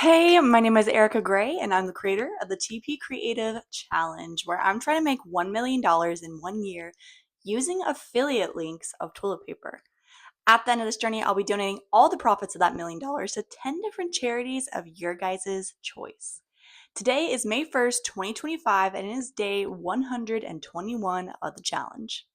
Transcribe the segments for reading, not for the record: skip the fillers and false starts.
Hey, my name is Erica Gray, and I'm the creator of the TP Creative Challenge, where I'm trying to make $1 million in 1 year using affiliate links of toilet paper. At the end of this journey, I'll be donating all the profits of that $1 million to 10 different charities of your guys' choice. Today is May 1st, 2025, and it is day 121 of the challenge.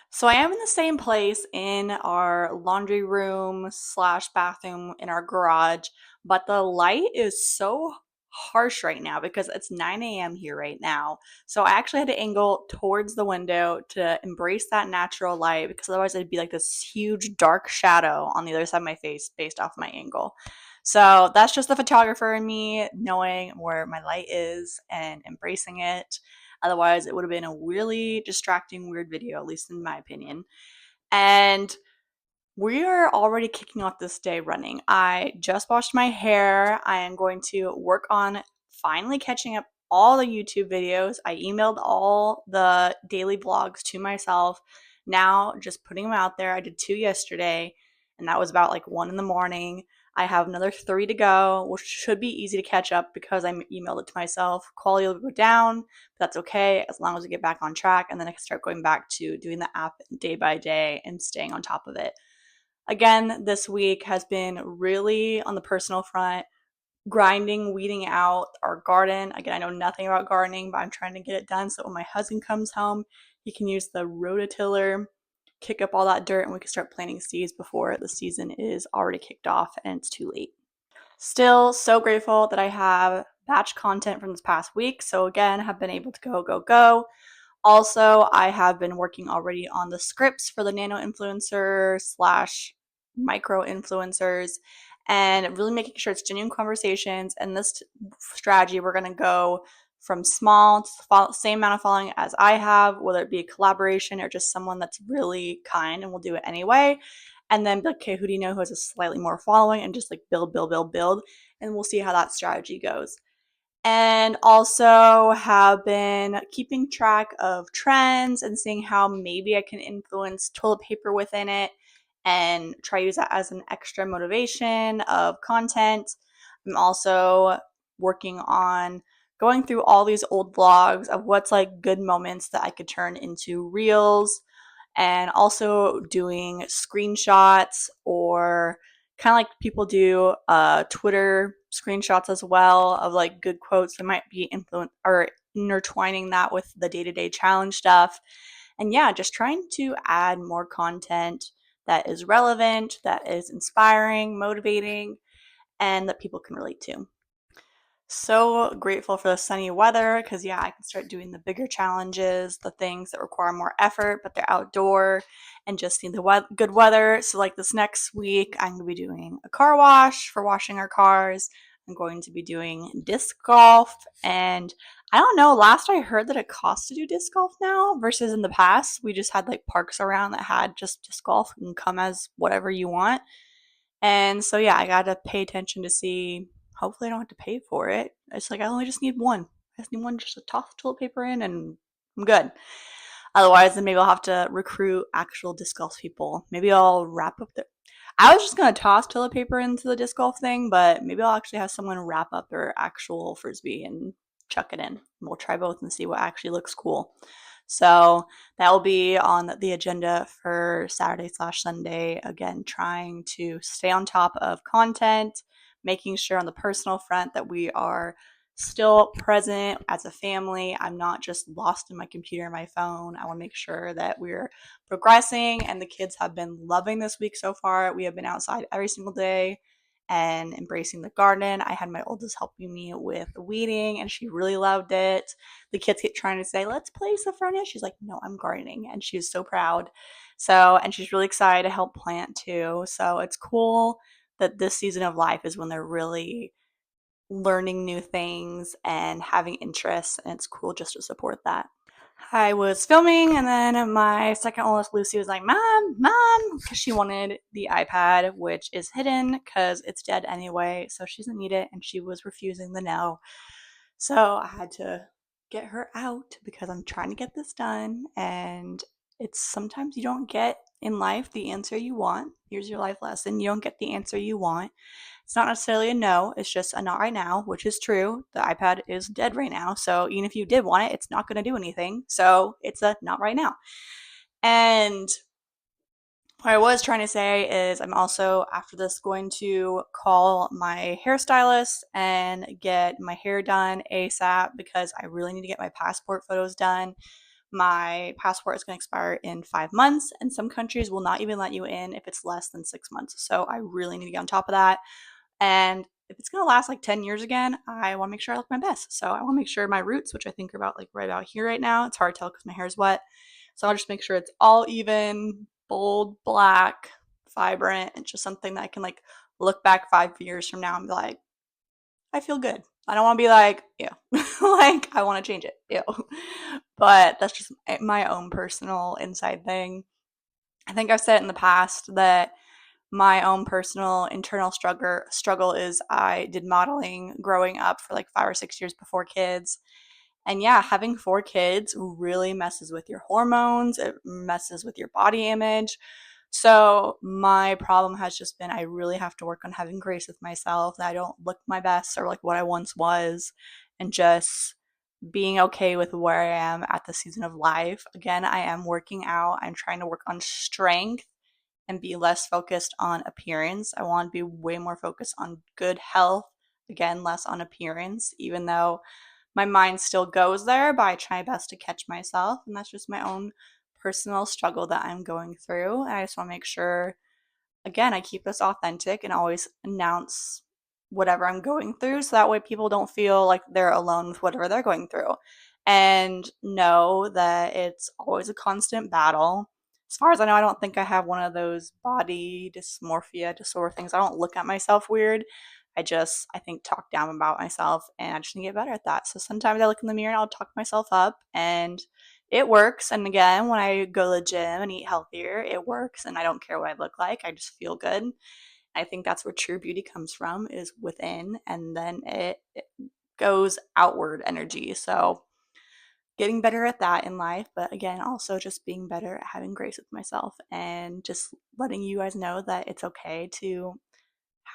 So I am in the same place in our laundry room slash bathroom in our garage, but the light is so harsh right now because it's 9 a.m. here right now. So I actually had to angle towards the window to embrace that natural light because otherwise it'd be like this huge dark shadow on the other side of my face based off my angle. So that's just the photographer in me knowing where my light is and embracing it. Otherwise, it would have been a really distracting, weird video, at least in my opinion. And we are already kicking off this day running. I just washed my hair. I am going to work on finally catching up all the YouTube videos. I emailed all the daily vlogs to myself. Now, just putting them out there. I did 2 yesterday, and that was about like 1 in the morning. I have another 3 to go, which should be easy to catch up because I emailed it to myself. Quality will go down, but that's okay as long as we get back on track, and then I can start going back to doing the app day by day and staying on top of it. Again, this week has been really on the personal front, grinding, weeding out our garden. Again, I know nothing about gardening, but I'm trying to get it done so when my husband comes home, he can use the rototiller, kick up all that dirt, and we can start planting seeds before the season is already kicked off and it's too late. Still so grateful that I have batch content from this past week. So again, have been able to go. Also, I have been working already on the scripts for the nano influencer slash micro influencers and really making sure it's genuine conversations. And this strategy, we're going to go from small to the same amount of following as I have, whether it be a collaboration or just someone that's really kind and will do it anyway. And then, okay, who do you know who has a slightly more following, and just like build. And we'll see how that strategy goes. And also have been keeping track of trends and seeing how maybe I can influence toilet paper within it and try to use that as an extra motivation of content. I'm also working on going through all these old vlogs of what's like good moments that I could turn into reels, and also doing screenshots or kind of like people do Twitter screenshots as well of like good quotes that might be influent or intertwining that with the day-to-day challenge stuff. And yeah, just trying to add more content that is relevant, that is inspiring, motivating, and that people can relate to. So grateful for the sunny weather because, yeah, I can start doing the bigger challenges, the things that require more effort, but they're outdoor and just need the good weather. So, like this next week, I'm going to be doing a car wash for washing our cars. I'm going to be doing disc golf. And I don't know, last I heard that it costs to do disc golf now versus in the past. We just had like parks around that had just disc golf and come as whatever you want. And so, yeah, I got to pay attention to see. Hopefully, I don't have to pay for it. It's like I only just need one. I just need one just to toss toilet paper in, and I'm good. Otherwise, then maybe I'll have to recruit actual disc golf people. Maybe I'll wrap up their. I was just gonna toss toilet paper into the disc golf thing, but maybe I'll actually have someone wrap up their actual frisbee and chuck it in. We'll try both and see what actually looks cool. So that will be on the agenda for Saturday/Sunday. Again, trying to stay on top of content, making sure on the personal front that we are still present as a family. I'm not just lost in my computer and my phone. I want to make sure that we're progressing, and the kids have been loving this week so far. We have been outside every single day and embracing the garden. I had my oldest helping me with the weeding, and she really loved it. The kids keep trying to say, let's play sophronia. She's like, no, I'm gardening. And she's so proud. So, and she's really excited to help plant too. So it's cool that this season of life is when they're really learning new things and having interests. And it's cool just to support that. I was filming, and then my second oldest, Lucy, was like, Mom, because she wanted the iPad, which is hidden because it's dead anyway, so she doesn't need it, and she was refusing the no. So I had to get her out because I'm trying to get this done, and it's sometimes you don't get in life the answer you want. Here's your life lesson. You don't get the answer you want. It's not necessarily a no, it's just a not right now, which is true. The iPad is dead right now. So even if you did want it, it's not going to do anything. So it's a not right now. And what I was trying to say is I'm also, after this, going to call my hairstylist and get my hair done ASAP because I really need to get my passport photos done. My passport is going to expire in 5 months, and some countries will not even let you in if it's less than 6 months. So I really need to get on top of that. And if it's going to last like 10 years again, I want to make sure I look my best. So I want to make sure my roots, which I think are about like right about here right now, it's hard to tell because my hair is wet. So I'll just make sure it's all even, bold, black, vibrant, and just something that I can like look back 5 years from now and be like, I feel good. I don't want to be like, ew, like I want to change it, ew. But that's just my own personal inside thing. I think I've said it in the past that my own personal internal struggle is I did modeling growing up for like 5 or 6 years before kids. And yeah, having 4 kids really messes with your hormones, it messes with your body image. So my problem has just been I really have to work on having grace with myself, that I don't look my best or like what I once was, and just being okay with where I am at the season of life. Again, I am working out. I'm trying to work on strength and be less focused on appearance. I want to be way more focused on good health, again, less on appearance, even though my mind still goes there, but I try best to catch myself. And that's just my own personal struggle that I'm going through. And I just want to make sure, again, I keep this authentic and always announce whatever I'm going through so that way people don't feel like they're alone with whatever they're going through. And know that it's always a constant battle. As far as I know, I don't think I have one of those body dysmorphia disorder things. I don't look at myself weird. I think, talk down about myself, and I just need to get better at that. So sometimes I look in the mirror and I'll talk myself up, and it works. And again, when I go to the gym and eat healthier, it works. And I don't care what I look like. I just feel good. I think that's where true beauty comes from, is within, and then it goes outward energy. So getting better at that in life, but again, also just being better at having grace with myself and just letting you guys know that it's okay to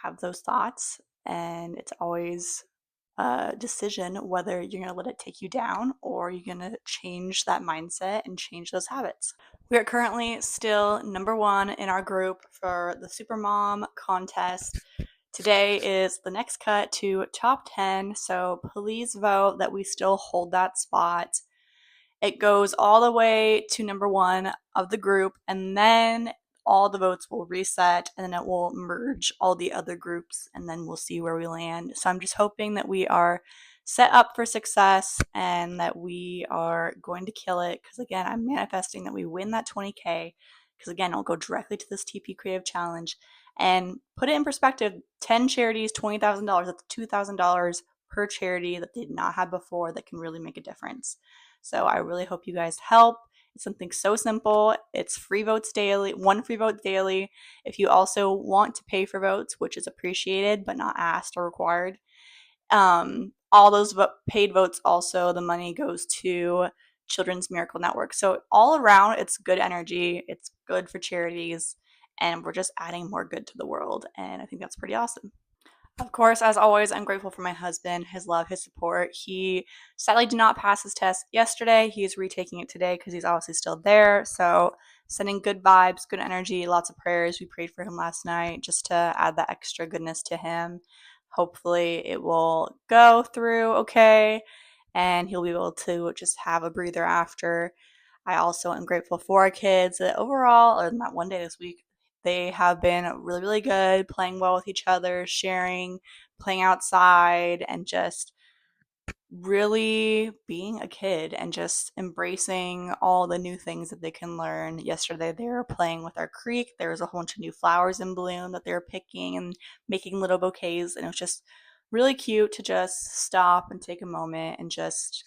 have those thoughts, and it's always a decision whether you're going to let it take you down or you're going to change that mindset and change those habits. We are currently still number one in our group for the Supermom contest. Today is the next cut to top 10, so please vote that we still hold that spot. It goes all the way to number one of the group, and then all the votes will reset, and then it will merge all the other groups, and then we'll see where we land. So I'm just hoping that we are set up for success and that we are going to kill it. Because again, I'm manifesting that we win that 20K. Because again, I'll go directly to this TP Creative Challenge and put it in perspective. 10 charities, $20,000. That's $2,000 per charity that they did not have before, that can really make a difference. So I really hope you guys help. It's something so simple. It's free votes daily, one free vote daily. If you also want to pay for votes, which is appreciated but not asked or required, all those paid votes, also the money goes to Children's Miracle Network. So all around, it's good energy. It's good for charities, and we're just adding more good to the world. And I think that's pretty awesome. Of course, as always, I'm grateful for my husband, his love, his support. He sadly did not pass his test yesterday. He's retaking it today because he's obviously still there. So, sending good vibes, good energy, lots of prayers. We prayed for him last night just to add that extra goodness to him. Hopefully, it will go through okay and he'll be able to just have a breather after. I also am grateful for our kids that overall, or not one day this week, they have been really, really good, playing well with each other, sharing, playing outside, and just really being a kid and just embracing all the new things that they can learn. Yesterday, they were playing with our creek. There was a whole bunch of new flowers in bloom that they were picking and making little bouquets. And it was just really cute to just stop and take a moment and just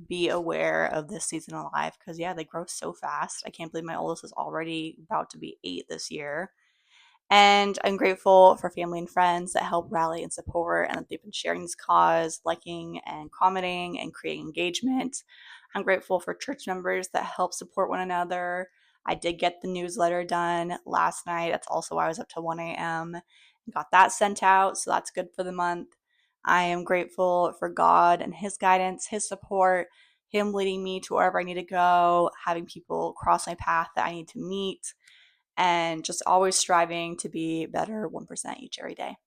be aware of this season of life, because yeah, they grow so fast. I can't believe my oldest is already about to be 8 this year. And I'm grateful for family and friends that help rally and support, and that they've been sharing this cause, liking and commenting and creating engagement. I'm grateful for church members that help support one another. I did get the newsletter done last night. That's also why I was up till 1 a.m. and got that sent out. So that's good for the month. I am grateful for God and His guidance, His support, Him leading me to wherever I need to go, having people cross my path that I need to meet, and just always striving to be better 1% each every day.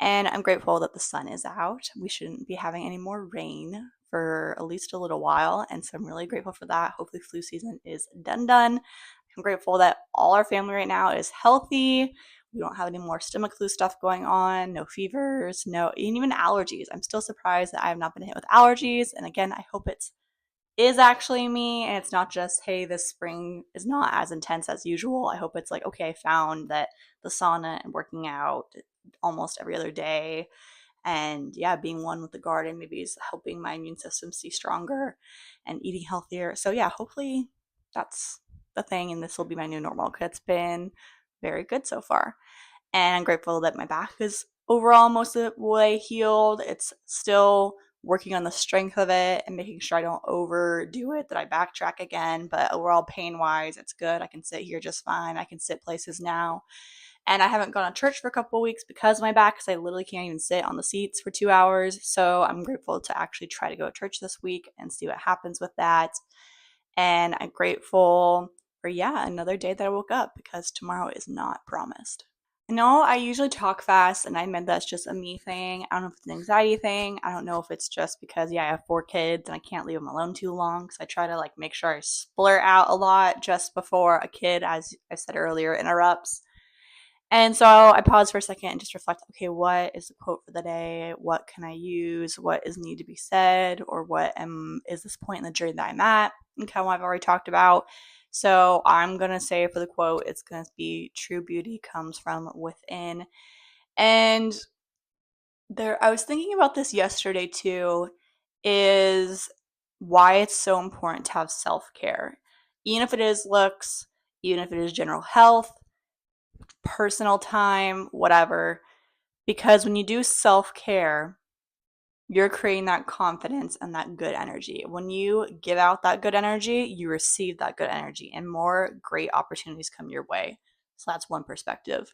And I'm grateful that the sun is out. We shouldn't be having any more rain for at least a little while. And so I'm really grateful for that. Hopefully, flu season is done. I'm grateful that all our family right now is healthy. We don't have any more stomach flu stuff going on, no fevers, no, even allergies. I'm still surprised that I have not been hit with allergies. And again, I hope it's is actually me and it's not just, hey, this spring is not as intense as usual. I hope it's like, okay, I found that the sauna and working out almost every other day and yeah, being one with the garden maybe is helping my immune system stay stronger and eating healthier. So yeah, hopefully that's the thing and this will be my new normal because it's been very good so far. And I'm grateful that my back is overall most of the way healed. It's still working on the strength of it and making sure I don't overdo it, that I backtrack again. But overall, pain wise, it's good. I can sit here just fine. I can sit places now. And I haven't gone to church for a couple of weeks because of my back, because I literally can't even sit on the seats for 2 hours. So I'm grateful to actually try to go to church this week and see what happens with that. And I'm grateful for, yeah, another day that I woke up because tomorrow is not promised. No, I usually talk fast, and I admit that's just a me thing. I don't know if it's an anxiety thing. I don't know if it's just because, yeah, I have 4 kids and I can't leave them alone too long. So I try to like make sure I splurt out a lot just before a kid, as I said earlier, interrupts. And so I pause for a second and just reflect, okay, what is the quote for the day? What can I use? What is need to be said? Or is this point in the journey that I'm at? And kind of what I've already talked about. So I'm going to say for the quote, it's going to be true beauty comes from within. And I was thinking about this yesterday too, is why it's so important to have self-care. Even if it is looks, even if it is general health, personal time, whatever. Because when you do self care, you're creating that confidence and that good energy. When you give out that good energy, you receive that good energy, and more great opportunities come your way. So that's one perspective.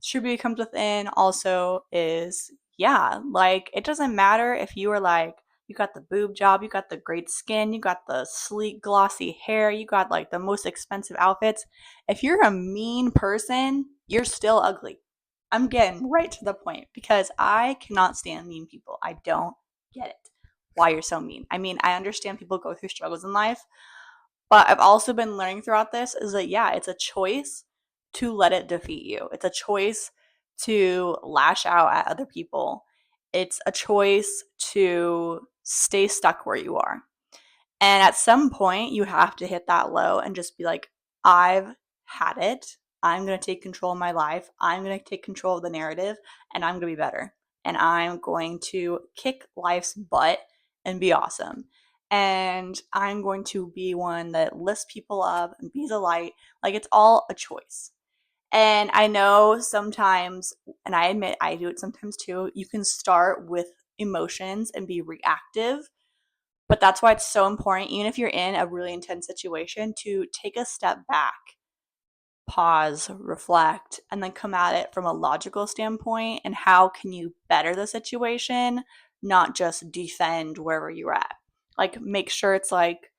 True beauty comes within also is, yeah, like it doesn't matter if you are like, you got the boob job, you got the great skin, you got the sleek, glossy hair, you got like the most expensive outfits. If you're a mean person, you're still ugly. I'm getting right to the point because I cannot stand mean people. I don't get it. Why you're so mean. I mean, I understand people go through struggles in life, but I've also been learning throughout this is that, yeah, it's a choice to let it defeat you. It's a choice to lash out at other people. It's a choice to stay stuck where you are. And at some point, you have to hit that low and just be like, I've had it. I'm going to take control of my life. I'm going to take control of the narrative and I'm going to be better. And I'm going to kick life's butt and be awesome. And I'm going to be one that lifts people up and be the light. Like it's all a choice. And I know sometimes, and I admit I do it sometimes too, you can start with emotions and be reactive, but that's why it's so important, even if you're in a really intense situation, to take a step back, pause, reflect, and then come at it from a logical standpoint. And how can you better the situation, not just defend wherever you're at? Like, make sure it's like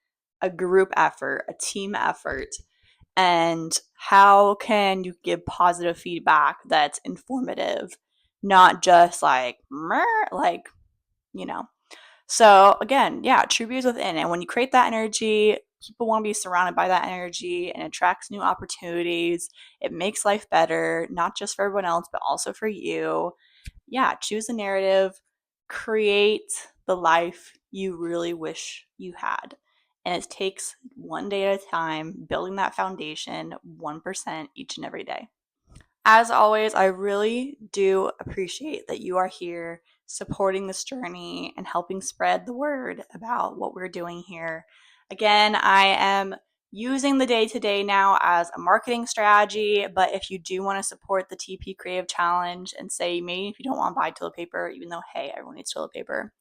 a group effort, a team effort. And how can you give positive feedback that's informative, not just like, like, you know, so again, yeah, true beauty is within. And when you create that energy, people want to be surrounded by that energy and attracts new opportunities. It makes life better, not just for everyone else, but also for you. Yeah, choose a narrative, create the life you really wish you had. And it takes one day at a time, building that foundation 1% each and every day. As always, I really do appreciate that you are here supporting this journey and helping spread the word about what we're doing here. Again, I am using the day to day now as a marketing strategy, but if you do want to support the TP Creative Challenge and say maybe if you don't want to buy toilet paper, even though, hey, everyone needs toilet paper.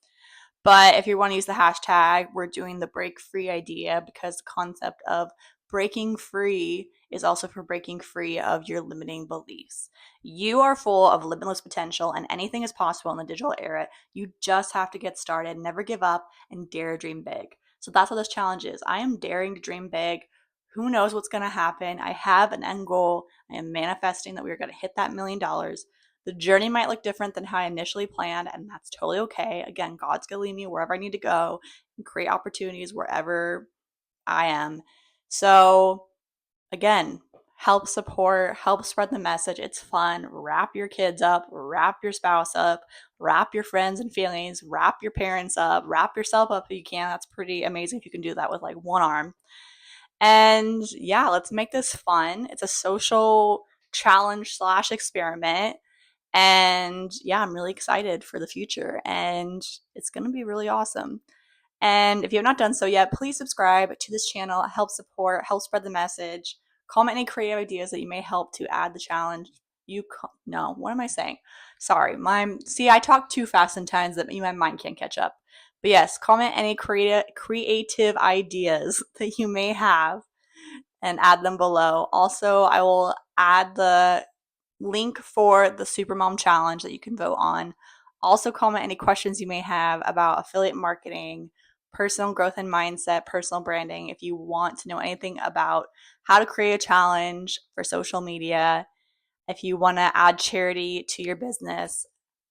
But if you want to use the hashtag, we're doing the break free idea because the concept of breaking free is also for breaking free of your limiting beliefs. You are full of limitless potential, and anything is possible in the digital era. You just have to get started, never give up, and dare to dream big. So that's what this challenge is. I am daring to dream big. Who knows what's going to happen? I have an end goal. I am manifesting that we're going to hit that $1,000,000. The journey might look different than how I initially planned, and that's totally okay. Again, God's going to lead me wherever I need to go and create opportunities wherever I am. So, again, help support, help spread the message. It's fun. Wrap your kids up, wrap your spouse up, wrap your friends and feelings, wrap your parents up, wrap yourself up if you can. That's pretty amazing if you can do that with like one arm. And yeah, let's make this fun. It's a social challenge slash experiment. And yeah, I'm really excited for the future, and it's going to be really awesome. And if you have not done so yet, please subscribe to this channel, help support, help spread the message. Comment any creative ideas that you may help to add the challenge. No, what am I saying? Sorry, I talk too fast sometimes that my mind can't catch up. But yes, comment any creative ideas that you may have and add them below. Also, I will add the link for the Supermom Challenge that you can vote on. Also, comment any questions you may have about affiliate marketing, personal growth and mindset, personal branding. If you want to know anything about how to create a challenge for social media, if you want to add charity to your business,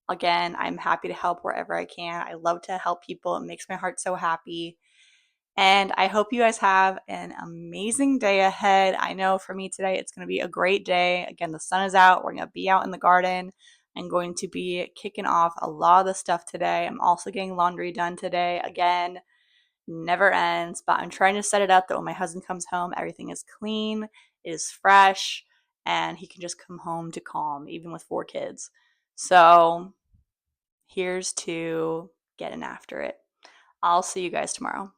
again, I'm happy to help wherever I can. I love to help people. It makes my heart so happy. And I hope you guys have an amazing day ahead. I know for me today, it's going to be a great day. Again, the sun is out. We're going to be out in the garden. I'm going to be kicking off a lot of the stuff today. I'm also getting laundry done today. Again, never ends, but I'm trying to set it up that when my husband comes home, everything is clean, it is fresh, and he can just come home to calm, even with 4 kids. So here's to getting after it. I'll see you guys tomorrow.